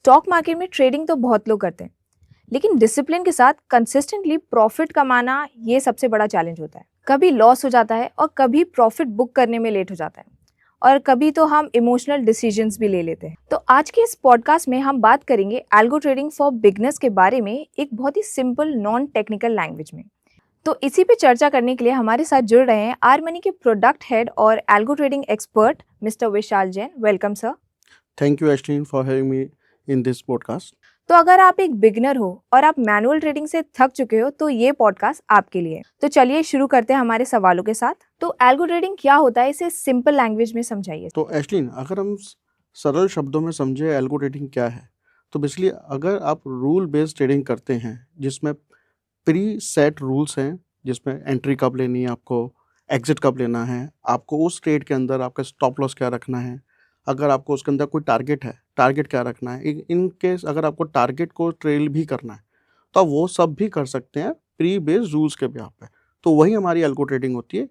Stock market में trading तो बहुत लोग करते हैं, लेकिन डिसिप्लिन के साथ कंसिस्टेंटली प्रॉफिट कमाना ये सबसे बड़ा चैलेंज होता है। कभी लॉस हो जाता है और कभी प्रॉफिट बुक करने में लेट हो जाता है और कभी तो हम इमोशनल डिसीजंस भी ले लेते हैं। तो आज के इस पॉडकास्ट में हम बात करेंगे एल्गो ट्रेडिंग फॉर बिगनर्स के बारे में एक बहुत ही सिंपल नॉन टेक्निकल लैंग्वेज में। तो इसी पे चर्चा करने के लिए हमारे साथ जुड़ रहे हैं आर मनी के प्रोडक्ट हेड और algo trading expert mister Vishal Jain. Welcome sir. Thank you, Ashley, for having me in this podcast. तो अगर आप एक बिगनर हो और आप मैनुअल ट्रेडिंग से थक चुके हो तो ये पॉडकास्ट आपके लिए। तो चलिए शुरू करते हैं हमारे सवालों के साथ। तो एल्गो ट्रेडिंग क्या होता है, इसे सिंपल लैंग्वेज में समझाइए। तो एशली, अगर हम सरल शब्दों में समझे एल्गो ट्रेडिंग क्या है, तो बेसिकली अगर आप रूल बेस्ड ट्रेडिंग करते हैं जिसमें प्री सेट रूल्स हैं, जिसमें एंट्री कब लेनी है आपको, एग्जिट कब लेना है आपको, उस ट्रेड के अंदर आपका स्टॉप लॉस क्या रखना है, अगर आपको उसके अंदर कोई टारगेट है, टारगेट क्या रखना है, इन केस अगर आपको टारगेट को ट्रेल भी करना है तो आप वो सब भी कर सकते हैं प्री बेस्ड रूल्स के बेस पे। तो वही हमारी एल्गो ट्रेडिंग होती है।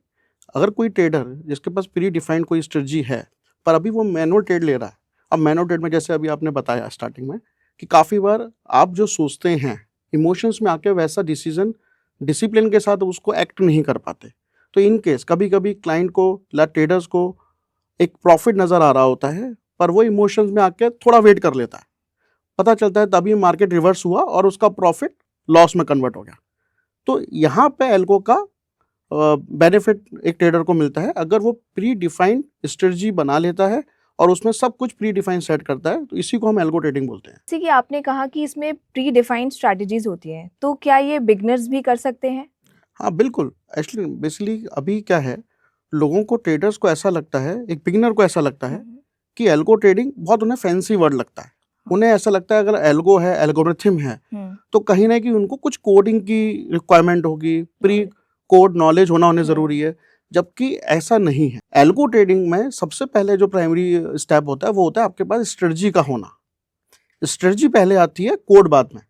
अगर कोई ट्रेडर जिसके पास प्री डिफाइंड कोई स्ट्रेटजी है पर अभी वो मैनुअल ट्रेड ले रहा है, अब मैनुअल ट्रेड में जैसे अभी आपने बताया स्टार्टिंग में कि काफ़ी बार आप जो सोचते हैं इमोशंस में आके वैसा डिसीजन डिसिप्लिन के साथ उसको एक्ट नहीं कर पाते। तो इन केस कभी कभी क्लाइंट को या ट्रेडर्स को एक प्रॉफिट नज़र आ रहा होता है पर वो इमोशंस में आके थोड़ा वेट कर लेता है, पता चलता है तभी मार्केट रिवर्स हुआ और उसका प्रॉफिट लॉस में कन्वर्ट हो गया। तो यहाँ पे एल्गो का बेनिफिट एक ट्रेडर को मिलता है अगर वो प्री डिफाइंड स्ट्रेटजी बना लेता है और उसमें सब कुछ प्री डिफाइंड सेट करता है, तो इसी को हम एल्गो ट्रेडिंग बोलते हैं। जैसे कि आपने कहा कि इसमें प्री डिफाइंड स्ट्रैटेजीज होती हैं, तो क्या ये बिगनर्स भी कर सकते हैं? हाँ बिल्कुल। एक्चुअली बेसिकली अभी क्या है, लोगों को ट्रेडर्स को ऐसा लगता है, एक बिगिनर को ऐसा लगता है कि एल्गो ट्रेडिंग बहुत उन्हें फैंसी वर्ड लगता है। उन्हें ऐसा लगता है अगर एल्गो है, एल्गोरिथम है, तो कहीं ना कहीं उनको कुछ कोडिंग की रिक्वायरमेंट होगी, प्री कोड नॉलेज होना उन्हें ज़रूरी है, जबकि ऐसा नहीं है। एल्गो ट्रेडिंग में सबसे पहले जो प्राइमरी स्टेप होता है वो होता है आपके पास स्ट्रेटजी का होना। स्ट्रेटजी पहले आती है, कोड बाद में।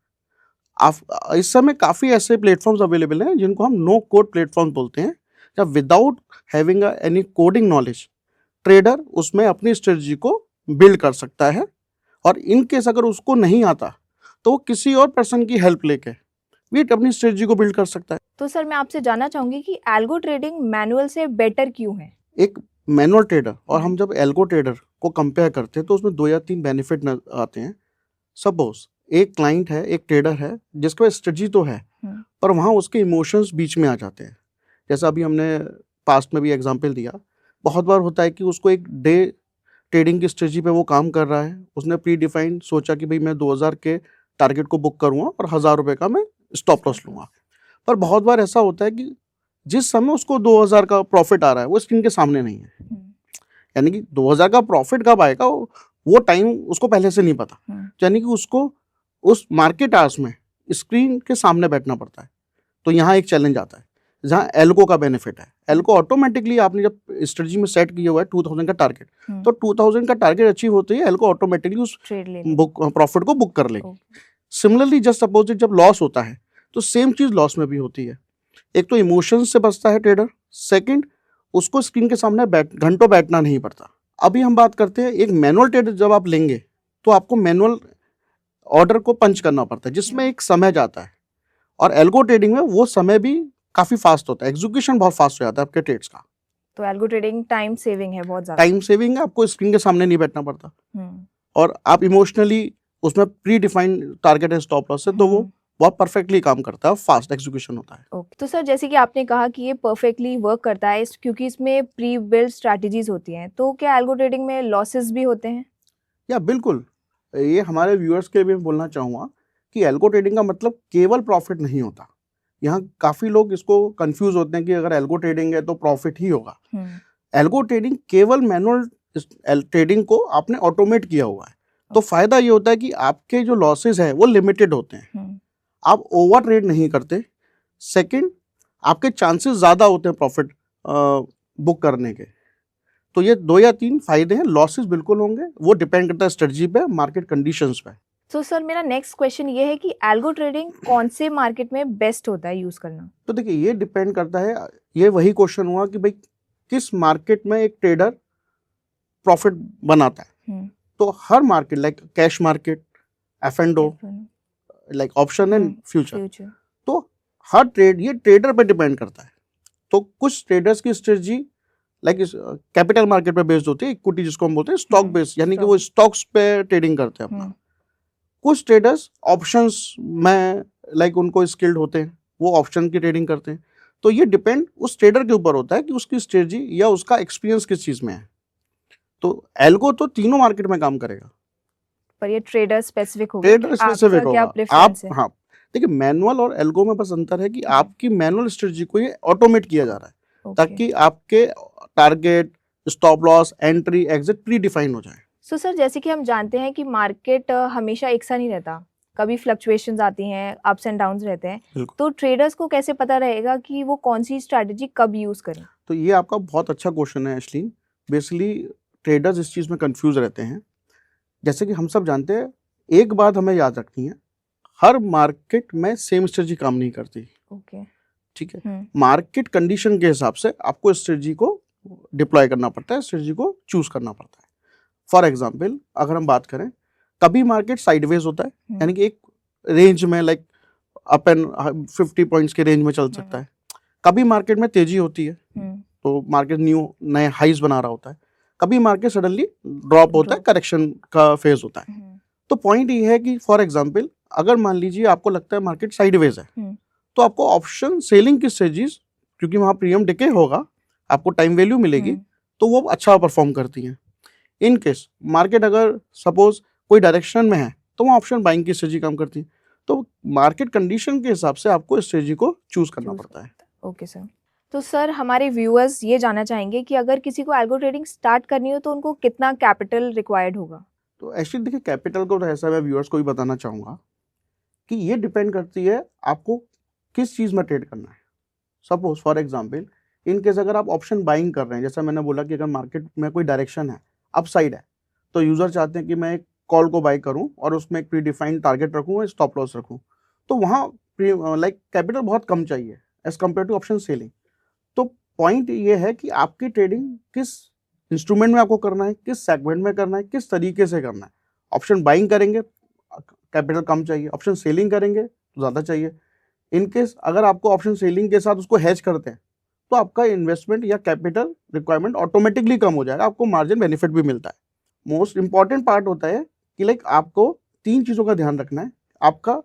आप इस समय काफ़ी ऐसे प्लेटफॉर्म्स अवेलेबल हैं जिनको हम नो कोड प्लेटफॉर्म बोलते हैं, जब without having any coding knowledge trader उसमें अपनी स्ट्रेटजी को बिल्ड कर सकता है। और इन केस अगर उसको नहीं आता तो वो किसी और पर्सन की हेल्प लेके भी अपनी स्ट्रेटजी को बिल्ड कर सकता है। तो सर मैं आपसे जानना चाहूंगी कि एल्गो ट्रेडिंग मैनुअल से बेटर क्यों है? एक मैनुअल ट्रेडर और हम जब एल्गो ट्रेडर को कंपेयर करते हैं तो उसमें 2 या 3 बेनिफिट आते हैं। सपोज एक क्लाइंट है, एक ट्रेडर है जिसके पास स्ट्रेटजी तो है पर वहाँ उसके इमोशंस बीच में आ जाते हैं। जैसा अभी हमने पास्ट में भी एग्जांपल दिया, बहुत बार होता है कि उसको एक डे ट्रेडिंग की स्ट्रेटजी पे वो काम कर रहा है, उसने प्री डिफाइंड सोचा कि भाई मैं 2000 के टारगेट को बुक करूँगा और 1000 रुपये का मैं स्टॉप लॉस लूँगा। पर बहुत बार ऐसा होता है कि जिस समय उसको 2000 का प्रॉफिट आ रहा है वो स्क्रीन के सामने नहीं है, यानी कि 2000 का प्रॉफिट कब आएगा वो टाइम उसको पहले से नहीं पता, यानी कि उसको उस मार्केट आवर्स में स्क्रीन के सामने बैठना पड़ता है। तो यहाँ एक चैलेंज आता है जहाँ एल्गो का बेनिफिट है। एल्गो ऑटोमेटिकली आपने जब स्ट्रेटजी में सेट किया हुआ है 2000 का टारगेट, तो 2000 का टारगेट अचीव होते ही एल्गो ऑटोमेटिकली उस प्रॉफिट को बुक कर लेगी। सिमिलरली जस्ट अपोजिट जब लॉस होता है तो सेम चीज़ लॉस में भी होती है। एक तो इमोशंस से बचता है ट्रेडर, सेकंड उसको स्क्रीन के सामने घंटों बैठना नहीं पड़ता। अभी हम बात करते हैं एक मैनुअल ट्रेडर जब आप लेंगे तो आपको मैनुअल ऑर्डर को पंच करना पड़ता है जिसमें एक समय जाता है, और एल्गो ट्रेडिंग में वो समय भी काफ़ी फास्ट होता है, एग्जीक्यूशन बहुत फास्ट हो जाता है आपके ट्रेड्स का। तो एल्गो ट्रेडिंग टाइम सेविंग है, बहुत ज़्यादा टाइम सेविंग है, आपको स्क्रीन के सामने नहीं बैठना पड़ता और आप इमोशनली उसमें प्री डिफाइंड टारगेट है, स्टॉप लॉस है, तो वो बहुत परफेक्टली काम करता है, फास्ट एग्जीक्यूशन होता है। ओके। तो सर जैसे कि आपने कहा कि ये परफेक्टली वर्क करता है क्योंकि इसमें प्री बिल्ड स्ट्रैटेजीज होती हैं, तो क्या एल्गो ट्रेडिंग में लॉसेस भी होते हैं? या बिल्कुल, ये हमारे व्यूअर्स के लिए भी बोलना चाहूँगा कि एल्गो ट्रेडिंग का मतलब केवल प्रॉफिट नहीं होता। यहाँ काफ़ी लोग इसको कंफ्यूज होते हैं कि अगर एल्गो ट्रेडिंग है तो प्रॉफिट ही होगा। एल्गो ट्रेडिंग केवल मैनुअल ट्रेडिंग को आपने ऑटोमेट किया हुआ है, तो फायदा ये होता है कि आपके जो लॉसेस है वो लिमिटेड होते हैं, आप ओवर ट्रेड नहीं करते। सेकंड, आपके चांसेस ज़्यादा होते हैं प्रॉफिट बुक करने के। तो ये 2 या 3 फायदे हैं। लॉसेस बिल्कुल होंगे, वो डिपेंड करता है स्ट्रेटजी पे, मार्केट कंडीशंस पे। तो सर मेरा नेक्स्ट क्वेश्चन ये है कि एल्गो ट्रेडिंग कौन से मार्केट में बेस्ट होता है यूज करना? तो देखिए ये डिपेंड करता है, ये वही क्वेश्चन हुआ कि भाई किस मार्केट में एक ट्रेडर प्रॉफिट बनाता है। तो हर market like cash market, F&O, like option and future. Future. तो हर ट्रेड ये ट्रेडर पे डिपेंड करता है। तो कुछ ट्रेडर्स की स्ट्रेटजी लाइक कैपिटल मार्केट पे बेस्ड होती है, इक्विटी जिसको हम बोलते हैं स्टॉक बेस्ड, यानी कि वो स्टॉक्स पे ट्रेडिंग करते हैं अपना। कुछ ट्रेडर्स ऑप्शंस में लाइक उनको स्किल्ड होते हैं, वो ऑप्शन की ट्रेडिंग करते हैं। तो ये डिपेंड उस ट्रेडर के ऊपर होता है कि उसकी स्ट्रेटजी या उसका एक्सपीरियंस किस चीज में है। तो एल्गो तो तीनों मार्केट में काम करेगा, पर ये ट्रेडर स्पेसिफिक होगा। ट्रेडर स्पेसिफिक क्या होगा। प्रेफरेंस है? हाँ, देखिए मैनुअल और एल्गो में बस अंतर है कि आपकी मैनुअल स्ट्रेटजी को ये ऑटोमेट किया जा रहा है ताकि आपके target, stop loss, entry, exit pre define हो जाए। सो सर, जैसे कि हम जानते हैं कि मार्केट हमेशा एक सा नहीं रहता, कभी फ्लक्चुएशंस आती हैं, अप्स एंड डाउन्स रहते हैं, तो ट्रेडर्स को कैसे पता रहेगा कि वो कौन सी स्ट्रैटेजी कब यूज करें? तो ये आपका बहुत अच्छा क्वेश्चन है एशलीन। बेसिकली ट्रेडर्स इस चीज़ में कंफ्यूज रहते हैं। जैसे कि हम सब जानते हैं, एक बात हमें याद रखनी है, हर मार्केट में सेम स्ट्रेटजी काम नहीं करती। ओके, ठीक है, मार्केट कंडीशन के हिसाब से आपको स्ट्रेटजी को डिप्लॉय करना पड़ता है, स्ट्रेटजी को चूज करना पड़ता है। फॉर एग्जाम्पल अगर हम बात करें, कभी मार्केट साइडवेज होता है, यानी कि एक रेंज में लाइक अप एंड 50 पॉइंट्स के रेंज में चल सकता है। कभी मार्केट में तेजी होती है, तो मार्केट नए हाइज बना रहा होता है। कभी मार्केट सडनली ड्रॉप होता है, करेक्शन का फेज होता है। तो पॉइंट ये है कि फॉर एग्जाम्पल अगर मान लीजिए आपको लगता है मार्केट साइडवेज है, तो आपको ऑप्शन सेलिंग की स्ट्रेटजीज, क्योंकि वहां प्रीमियम डिके होगा, आपको टाइम वैल्यू मिलेगी, तो वो अच्छा परफॉर्म करती हैं। इन केस मार्केट अगर सपोज कोई डायरेक्शन में है, तो वो ऑप्शन बाइंग की स्ट्रेटजी काम करती है। तो मार्केट कंडीशन के हिसाब से आपको स्ट्रेटजी को चूज करना पड़ता है। Okay sir. तो सर, हमारे व्यूअर्स ये जानना चाहेंगे कि अगर किसी को एल्गो ट्रेडिंग स्टार्ट करनी हो तो उनको कितना कैपिटल रिक्वायर्ड होगा? तो एक्चुअली देखिए, कैपिटल को तो ऐसा मैं व्यूअर्स को भी बताना चाहूँगा कि ये डिपेंड करती है आपको किस चीज़ में ट्रेड करना है। Suppose for example in case अगर आप ऑप्शन बाइंग कर रहे हैं, जैसा मैंने बोला कि अगर मार्केट में कोई डायरेक्शन है, अपसाइड है, तो यूज़र चाहते हैं कि मैं एक कॉल को बाई करूं और उसमें एक प्री डिफाइंड टारगेट रखूं और स्टॉप लॉस रखूं, तो वहाँ लाइक कैपिटल बहुत कम चाहिए as compared to option selling. तो पॉइंट ये है कि आपकी ट्रेडिंग किस इंस्ट्रूमेंट में आपको करना है, किस सेगमेंट में करना है, किस तरीके से करना है। ऑप्शन बाइंग करेंगे कैपिटल कम चाहिए, ऑप्शन सेलिंग करेंगे तो ज़्यादा चाहिए। इनकेस अगर आपको ऑप्शन सेलिंग के साथ उसको हैज करते हैं, तो आपका इन्वेस्टमेंट या कैपिटल रिक्वायरमेंट ऑटोमेटिकली कम हो जाएगा, आपको मार्जिन बेनिफिट भी मिलता है। मोस्ट इंपॉर्टेंट पार्ट होता है कि लाइक आपको 3 चीज़ों का ध्यान रखना है। आपका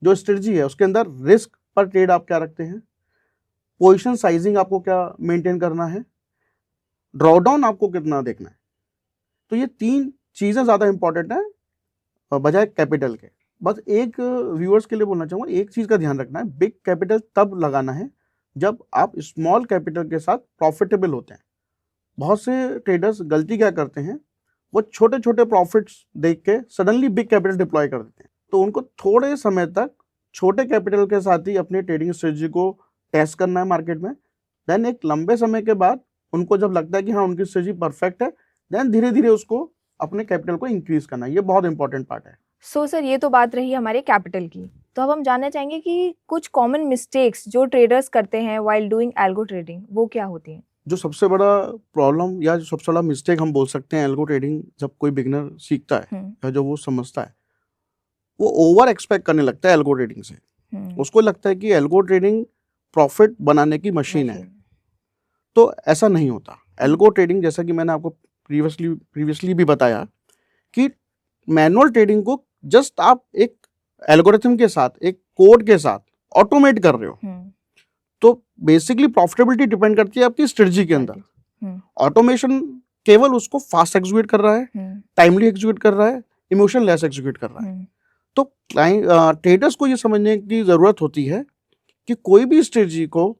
जो स्ट्रेटजी है उसके अंदर रिस्क पर ट्रेड आप क्या रखते हैं, पोजीशन साइजिंग आपको क्या मेंटेन करना है, ड्रॉडाउन आपको कितना देखना है। तो ये 3 चीज़ें ज़्यादा इंपॉर्टेंट है बजाय कैपिटल के। बस एक व्यूअर्स के लिए बोलना चाहूँगा, एक चीज़ का ध्यान रखना है, बिग कैपिटल तब लगाना है जब आप स्मॉल कैपिटल के साथ प्रॉफिटेबल होते हैं। बहुत से ट्रेडर्स गलती क्या करते हैं, वो छोटे छोटे प्रॉफिट्स देख के सडनली बिग कैपिटल डिप्लॉय कर देते हैं। तो उनको थोड़े समय तक छोटे कैपिटल के साथ ही अपनी ट्रेडिंग स्ट्रेटजी को टेस्ट करना है मार्केट में। देन एक लंबे समय के बाद उनको जब लगता है कि हाँ उनकी स्ट्रेटजी परफेक्ट है, देन धीरे धीरे उसको अपने कैपिटल को इंक्रीज करना है। ये बहुत इंपॉर्टेंट पार्ट है। सो सर, ये तो बात रही हमारे कैपिटल की। तो अब हम जानना चाहेंगे कि कुछ कॉमन मिस्टेक्स जो ट्रेडर्स करते हैं व्हाइल डूइंग एल्गो ट्रेडिंग, वो क्या होती हैं? जो सबसे बड़ा प्रॉब्लम या जो सबसे बड़ा मिस्टेक हम बोल सकते हैं एल्गो ट्रेडिंग, जब कोई बिगिनर सीखता है या जो वो समझता है, वो ओवर एक्सपेक्ट करने लगता है एल्गो ट्रेडिंग से। उसको लगता है कि एल्गो ट्रेडिंग प्रॉफिट बनाने की मशीन है। तो ऐसा नहीं होता। एल्गो ट्रेडिंग, जैसा कि मैंने आपको प्रीवियसली भी बताया, कि मैनुअल ट्रेडिंग को जस्ट आप एक एल्गोरिथम के साथ, एक कोड के साथ ऑटोमेट कर रहे हो। तो बेसिकली प्रॉफिटेबिलिटी डिपेंड करती है आपकी स्ट्रेटजी के अंदर। ऑटोमेशन केवल उसको फास्ट एग्जीक्यूट कर रहा है, टाइमली एग्जीक्यूट कर रहा है, इमोशन लेस एग्जीक्यूट कर रहा है। तो ट्रेडर्स को ये समझने की जरूरत होती है कि कोई भी स्ट्रेटजी को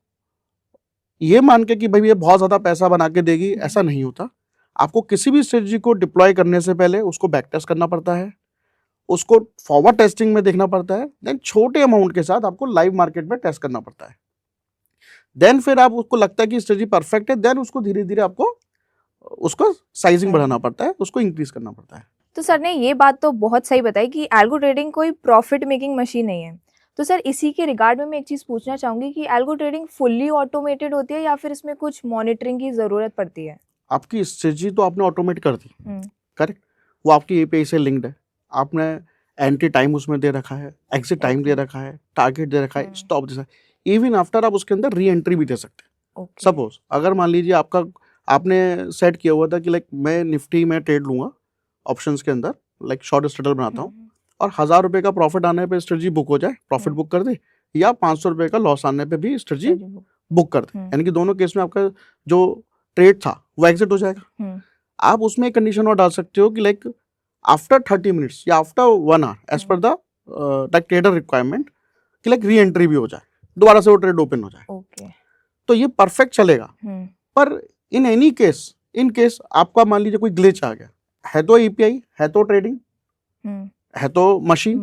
ये मान के कि भाई ये बहुत ज्यादा पैसा बना के देगी, ऐसा नहीं होता। आपको किसी भी स्ट्रेटजी को डिप्लॉय करने से पहले उसको बैक टेस्ट करना पड़ता है, उसको फॉरवर्ड टेस्टिंग में देखना पड़ता है, देन छोटे अमाउंट के साथ आपको लाइव मार्केट में टेस्ट करना पड़ता है। देन फिर आप उसको लगता है कि स्ट्रेटजी परफेक्ट है, देन उसको धीरे धीरे आपको उसका साइजिंग बढ़ाना पड़ता है, उसको इंक्रीज करना पड़ता है। तो सर ने ये बात तो बहुत सही बताई कि एल्गो ट्रेडिंग कोई प्रॉफिट मेकिंग मशीन नहीं है। तो सर, इसी के रिगार्ड में मैं एक चीज़ पूछना चाहूँगी कि एल्गो ट्रेडिंग फुल्ली ऑटोमेटेड होती है या फिर इसमें कुछ मॉनिटरिंग की ज़रूरत पड़ती है? आपकी स्ट्रेटजी तो आपने ऑटोमेट कर दी, करेक्ट, वो आपकी एपीआई से लिंक्ड है। आपने एंट्री टाइम उसमें दे रखा है, एग्जिट टाइम दे ओके। रखा है, टारगेट दे रखा है, हम्म। स्टॉप दे रखा है। इवन आफ्टर आप उसके अंदर री एंट्री भी दे सकते हैं। ओके। सपोज अगर मान लीजिए आपने सेट किया हुआ था कि लाइक मैं निफ्टी में ट्रेड लूंगा ऑप्शंस के अंदर, लाइक शॉर्ट स्ट्रेटल बनाता हूँ, और 1000 रुपये का प्रॉफिट आने पे स्ट्रेटजी बुक हो जाए, प्रॉफिट बुक कर दे, या 500 रुपये का लॉस आने पे भी स्ट्रेटजी बुक कर दे, यानी कि दोनों केस में आपका जो ट्रेड था वो एग्जिट हो जाएगा। आप उसमें एक कंडीशन और डाल सकते हो कि लाइक आफ्टर 30 मिनट्स या after 1 hour as per the like trader requirement, कि लाइक री एंट्री भी हो जाए, दोबारा से वो ट्रेड ओपन हो जाए। ओके। तो ये परफेक्ट चलेगा। पर in any case, in case आपका मान लीजिए कोई ग्लिच आ गया, है तो एपीआई, है तो ट्रेडिंग, है तो मशीन,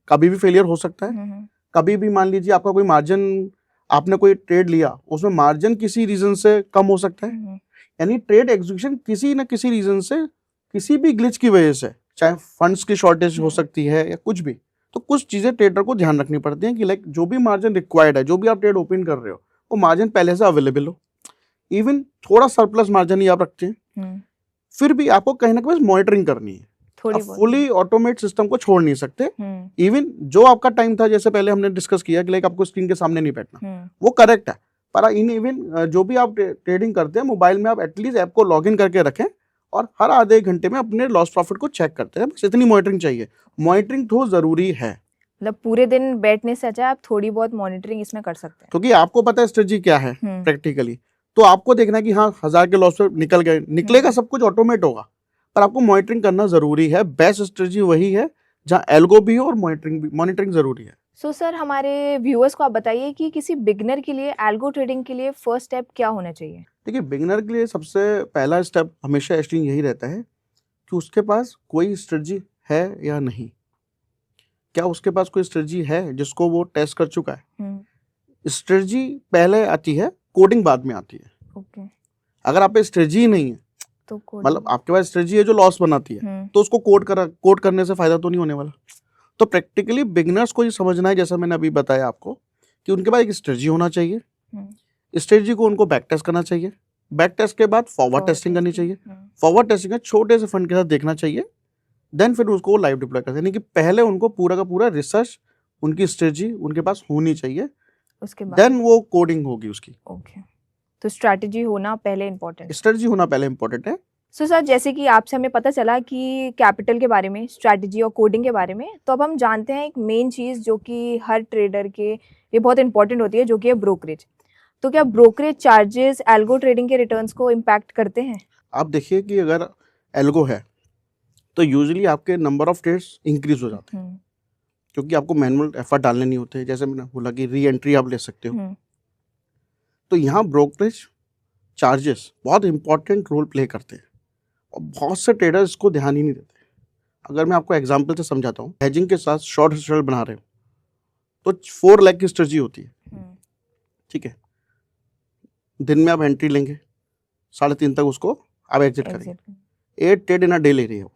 कभी भी फेलियर हो सकता है। कभी भी मान लीजिए आपका कोई मार्जिन, आपने कोई ट्रेड लिया, उसमें मार्जिन किसी रीजन से कम हो सकता है, यानी ट्रेड एग्जीक्यूशन किसी न किसी रीजन से, किसी भी ग्लिच की वजह से, चाहे फंड्स की शॉर्टेज हो सकती है या कुछ भी, तो कुछ चीजें ट्रेडर को ध्यान रखनी पड़ती हैं कि लाइक जो भी मार्जिन रिक्वायर्ड है, जो भी आप ट्रेड ओपन कर रहे हो, वो मार्जिन पहले से अवेलेबल हो। इवन थोड़ा सरप्लस मार्जिन ही आप रखते हैं, फिर भी आपको कहीं ना कहीं मॉनिटरिंग करनी है। आप फुली ऑटोमेट सिस्टम को छोड़ नहीं सकते। इवन जो आपका टाइम था, जैसे पहले हमने डिस्कस किया कि लाइक आपको स्क्रीन के सामने नहीं बैठना, वो करेक्ट है, पर इन इवन जो भी आप ट्रेडिंग करते हैं मोबाइल में, आप एटलीस्ट ऐप को लॉग इन करके रखें और हर आधे घंटे में अपने लॉस प्रॉफिट को चेक करते हैं। बस इतनी मॉनिटरिंग चाहिए। मॉनिटरिंग तो जरूरी है, मतलब पूरे दिन बैठने से अच्छा आप थोड़ी बहुत मॉनिटरिंग इसमें कर सकते हैं, क्योंकि आपको पता है स्ट्रेटजी क्या है प्रैक्टिकली। तो आपको देखना है कि हाँ 1000 के लॉस पे निकल गए, निकलेगा, सब कुछ ऑटोमेट होगा, पर आपको मॉनिटरिंग करना जरूरी है। बेस्ट स्ट्रेटजी वही है जहाँ एल्गो भी हो और मॉनिटरिंग जरूरी है। सो सर, हमारे व्यूअर्स को आप बताइए कि किसी बिगिनर के लिए एल्गो ट्रेडिंग के लिए फर्स्ट स्टेप क्या होना चाहिए? देखिए, बिगिनर के लिए सबसे पहला स्टेप हमेशा एस्टिंग यही रहता है कि उसके पास कोई स्ट्रेटजी है या नहीं। क्या उसके पास कोई स्ट्रेटजी है जिसको वो टेस्ट कर चुका है? स्ट्रेटजी पहले आती है, कोडिंग बाद में आती है। ओके। अगर आप पे स्ट्रेटजी नहीं है, तो मतलब आपके पास स्ट्रेटजी है जो लॉस बनाती है, तो उसको कोड करने से फायदा तो नहीं होने वाला। तो प्रैक्टिकली बिगिनर्स को ये समझना है, जैसा मैंने अभी बताया आपको, कि उनके पास एक स्ट्रेटजी होना चाहिए। स्ट्रेटजी को उनको बैक टेस्ट करना चाहिए, बैक टेस्ट के बाद फॉरवर्ड टेस्टिंग करनी चाहिए, फॉरवर्ड टेस्टिंग छोटे से फंड के साथ देखना चाहिए, देन फिर उसको लाइव डिप्लॉय करते हैं। यानी कि पहले उनको पूरा का पूरा रिसर्च, उनकी स्ट्रेटजी उनके पास होनी चाहिए, उसके बाद देन वो कोडिंग होगी उसकी। ओके। तो स्ट्रैटेजी होना पहले इम्पोर्टेंट, स्ट्रेटजी होना पहले इम्पोर्टेंट है। सो सर, जैसे कि आपसे हमें पता चला कि कैपिटल के बारे में, स्ट्रैटेजी और कोडिंग के बारे में, तो अब हम जानते हैं एक मेन चीज़ जो कि हर ट्रेडर के ये बहुत इंपॉर्टेंट होती है, जो कि है ब्रोकरेज। तो क्या ब्रोकरेज चार्जेस एल्गो ट्रेडिंग के रिटर्न्स को इम्पैक्ट करते हैं? आप देखिए कि अगर एल्गो है तो यूजुअली आपके नंबर ऑफ ट्रेड्स इंक्रीज हो जाते हैं, क्योंकि आपको मैनुअल एफर्ट डालने नहीं होते। जैसे मैंने बोला कि री एंट्री आप ले सकते हो, तो यहाँ ब्रोकरेज चार्जेस बहुत इंपॉर्टेंट रोल प्ले करते हैं और बहुत से ट्रेडर्स इसको ध्यान ही नहीं देते। अगर मैं आपको एग्जांपल से समझाता हूँ, हेजिंग के साथ शॉर्ट स्ट्रेटल बना रहे हो तो 4 लेग की स्ट्रेटजी होती है, ठीक है। दिन में आप एंट्री लेंगे, 3:30 तक उसको आप एग्जिट करेंगे, 8 ट्रेड इन अ डे ले रही हो,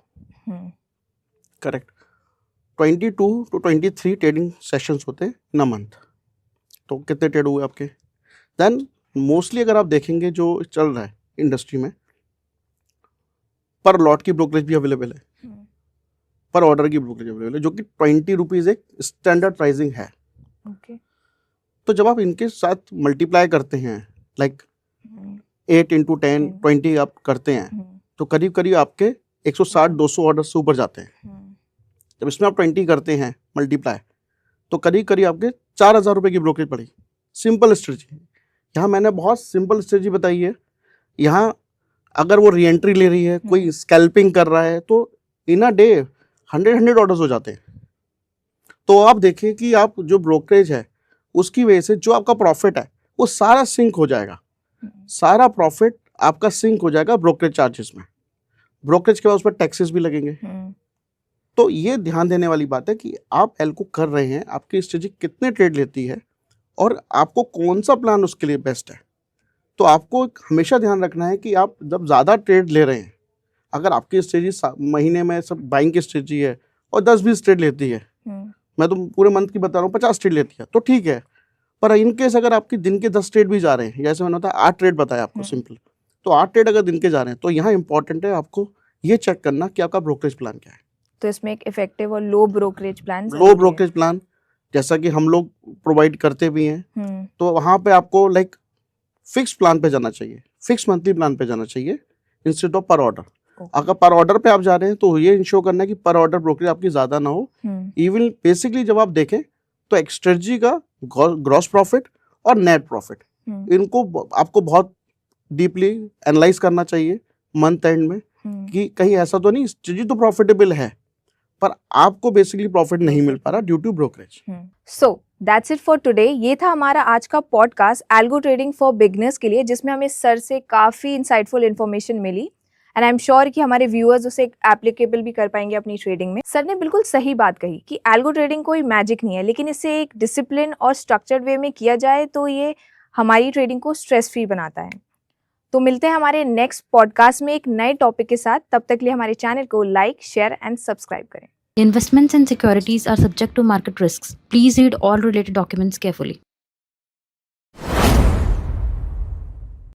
करेक्ट। 22 to 23 ट्रेडिंग सेशंस होते हैं इन अ मंथ, तो कितने ट्रेड हुए आपके? देन मोस्टली अगर आप देखेंगे जो चल रहा है इंडस्ट्री में, पर लॉट की ब्रोकरेज भी अवेलेबल है, पर ऑर्डर की ब्रोकरेज अवेलेबल है, जो कि 20 रुपीज़ एक स्टैंडर्ड प्राइसिंग है। तो जब आप इनके साथ मल्टीप्लाई करते हैं, लाइक 8 into 10 20 आप करते हैं, तो करीब करीब आपके 160-200 ऑर्डर से ऊपर जाते हैं। जब इसमें आप 20 करते हैं मल्टीप्लाई, तो करीब करीब आपके 4000 रुपये की ब्रोकरेज पड़ी। सिंपल स्ट्रेटजी, यहाँ मैंने बहुत सिंपल स्ट्रेटजी बताई है। यहाँ अगर वो री एंट्री ले रही है, कोई स्कैल्पिंग कर रहा है, तो इन अ डे 100 ऑर्डर्स हो जाते हैं। तो आप देखिए कि आप जो ब्रोकरेज है उसकी वजह से जो आपका प्रॉफिट है वो सारा सिंक हो जाएगा, सारा प्रॉफिट आपका सिंक हो जाएगा ब्रोकरेज चार्जेस में। ब्रोकरेज के बाद उस पर टैक्सेस भी लगेंगे। तो ये ध्यान देने वाली बात है कि आप एल्गो कर रहे हैं, आपकी स्ट्रेटजी कितने ट्रेड लेती है और आपको कौन सा प्लान उसके लिए बेस्ट है। तो आपको हमेशा ध्यान रखना है कि आप जब ज़्यादा ट्रेड ले रहे हैं, अगर आपकी स्ट्रेटजी महीने में सब बाइंग की स्ट्रेटजी है और 10-20 ट्रेड लेती है, मैं तो पूरे मंथ की बता रहा हूँ 50 ट्रेड लेती है, तो ठीक है। पर इनकेस अगर आपकी दिन के 10 ट्रेड भी जा रहे हैं, जैसे मैंने बताया 8 ट्रेड बताया आपको सिंपल, तो 8 ट्रेड अगर दिन के जा रहे हैं, तो यहाँ इंपॉर्टेंट है आपको ये चेक करना कि आपका ब्रोकरेज प्लान क्या है। तो इसमें एक इफेक्टिव और लो ब्रोकरेज प्लान लो ब्रोकरेज प्लान जैसा कि हम लोग प्रोवाइड करते भी हैं, तो वहाँ पे आपको लाइक फिक्स प्लान पे जाना चाहिए, फिक्स मंथली प्लान पे जाना चाहिए इंस्टेड ऑफ पर ऑर्डर। अगर पर ऑर्डर पे आप जा रहे हैं तो ये इंश्योर करना है कि पर ऑर्डर ब्रोकरेज आपकी ज़्यादा ना हो। इवन बेसिकली जब आप देखें तो एक्सट्रेटजी का ग्रॉस प्रॉफिट और नेट प्रॉफिट, इनको आपको बहुत डीपली एनालाइज करना चाहिए मंथ एंड में कि कहीं ऐसा तो नहीं स्ट्रेटजी तो प्रॉफिटेबल है पर आपको बेसिकली प्रॉफिट नहीं मिल पा रहा due to brokerage. So that's it for today. ये था हमारा आज का podcast algo trading for beginners के लिए, जिसमें हमें सर से काफ़ी इंसाइटफुल इन्फॉर्मेशन मिली एंड आई एम श्योर कि हमारे व्यूअर्स उसे एप्लीकेबल भी कर पाएंगे अपनी ट्रेडिंग में। सर ने बिल्कुल सही बात कही कि एल्गो ट्रेडिंग कोई मैजिक नहीं है, लेकिन इसे एक डिसिप्लिन और स्ट्रक्चर्ड वे में किया जाए तो ये हमारी ट्रेडिंग को स्ट्रेस फ्री बनाता है। तो मिलते हैं हमारे नेक्स्ट पॉडकास्ट में एक नए टॉपिक के साथ। तब तक के लिए हमारे चैनल को लाइक, शेयर एंड सब्सक्राइब करें। Investments and securities are subject to market risks. Please read all related documents carefully.